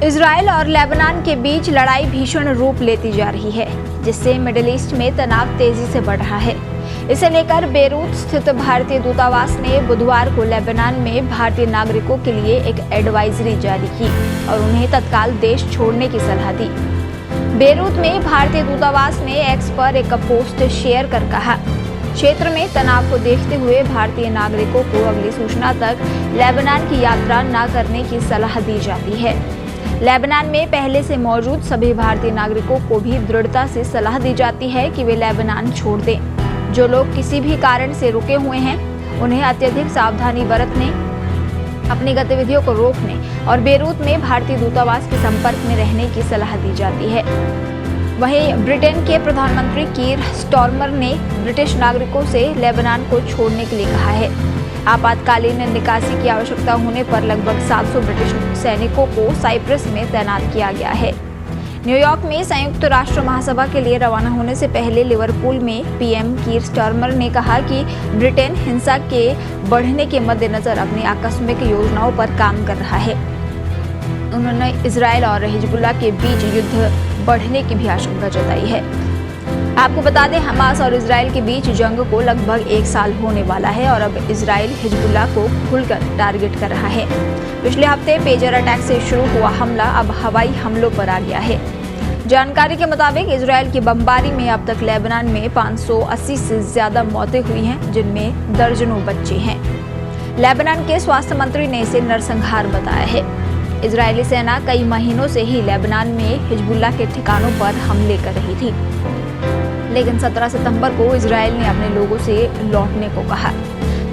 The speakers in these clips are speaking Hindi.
इजराइल और लेबनान के बीच लड़ाई भीषण रूप लेती जा रही है, जिससे मिडिल ईस्ट में तनाव तेजी से बढ़ रहा है। इसे लेकर बेरूत स्थित भारतीय दूतावास ने बुधवार को लेबनान में भारतीय नागरिकों के लिए एक एडवाइजरी जारी की और उन्हें तत्काल देश छोड़ने की सलाह दी। बेरूत में भारतीय दूतावास ने एक्स पर एक पोस्ट शेयर कर कहा, क्षेत्र में तनाव को देखते हुए भारतीय नागरिकों को अगली सूचना तक लेबनान की यात्रा न करने की सलाह दी जाती है। लेबनान में पहले से मौजूद सभी भारतीय नागरिकों को भी दृढ़ता से सलाह दी जाती है कि वे लेबनान छोड़ दें। जो लोग किसी भी कारण से रुके हुए हैं, उन्हें अत्यधिक सावधानी बरतने, अपनी गतिविधियों को रोकने और बेरूत में भारतीय दूतावास के संपर्क में रहने की सलाह दी जाती है। वहीं ब्रिटेन के प्रधानमंत्री कीर स्टारमर ने ब्रिटिश नागरिकों से लेबनान को छोड़ने के लिए कहा है। आपातकालीन निकासी की आवश्यकता होने पर लगभग 700 ब्रिटिश सैनिकों को साइप्रस में तैनात किया गया है। न्यूयॉर्क में संयुक्त राष्ट्र महासभा के लिए रवाना होने से पहले लिवरपूल में पीएम कीर स्टारमर ने कहा कि ब्रिटेन हिंसा के बढ़ने के मद्देनजर अपनी आकस्मिक योजनाओं पर काम कर रहा है। उन्होंने इजराइल और हिजबुल्लाह के बीच युद्ध बढ़ने की भी आशंका जताई है। आपको बता दें, हमास और इजराइल के बीच जंग को लगभग 1 साल होने वाला है और अब इजराइल हिजबुल्लाह को खुलकर टारगेट कर रहा है। पिछले हफ्ते पेजर अटैक से शुरू हुआ हमला अब हवाई हमलों पर आ गया है। जानकारी के मुताबिक इजराइल की बमबारी में अब तक लेबनान में 580 से ज्यादा मौतें हुई हैं, जिनमें दर्जनों बच्चे हैं। लेबनान के स्वास्थ्य मंत्री ने इसे नरसंहार बताया है। इजरायली सेना कई महीनों से ही लेबनान में हिजबुल्लाह के ठिकानों पर हमले कर रही थी, लेकिन 17 सितंबर को इजराइल ने अपने लोगों से लौटने को कहा।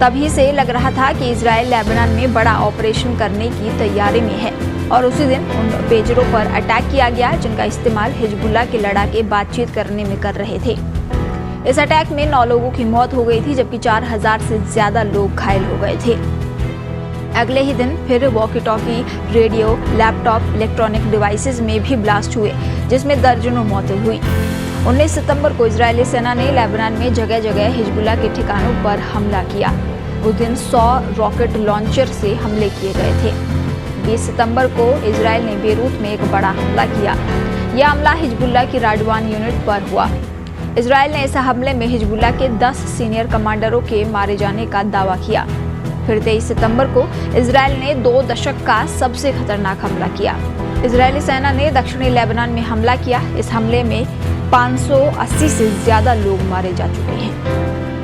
तभी से लग रहा था कि इजराइल लेबनान में बड़ा ऑपरेशन करने की तैयारी में है और उसी दिन उन पेजरों पर अटैक किया गया जिनका इस्तेमाल हिजबुल्लाह के लड़ाके बातचीत करने में कर रहे थे। इस अटैक में 9 लोगों की मौत हो गई थी, जबकि 4000 से ज्यादा लोग घायल हो गए थे। अगले ही दिन फिर walkie talkie, radio, laptop, electronic devices में भी ब्लास्ट हुए, जिसमें दर्जनों मौतें हुई। 19 सितंबर को इजरायली सेना ने लेबनान में जगह जगह हिजबुल्लाह के ठिकानों पर हमला किया। उस दिन 100 रॉकेट लॉन्चर से हमले किए गए थे। 20 सितंबर को इजराइल ने बेरूत में एक बड़ा हमला किया। यह हमला हिजबुल्लाह की राडवान यूनिट पर हुआ। इजराइल ने इस हमले में हिजबुल्लाह के 10 सीनियर कमांडरों के मारे जाने का दावा किया। फिर 23 सितंबर को इजराइल ने 2 दशक का सबसे खतरनाक हमला किया। इजरायली सेना ने दक्षिणी लेबनान में हमला किया। इस हमले में 580 से ज्यादा लोग मारे जा चुके हैं।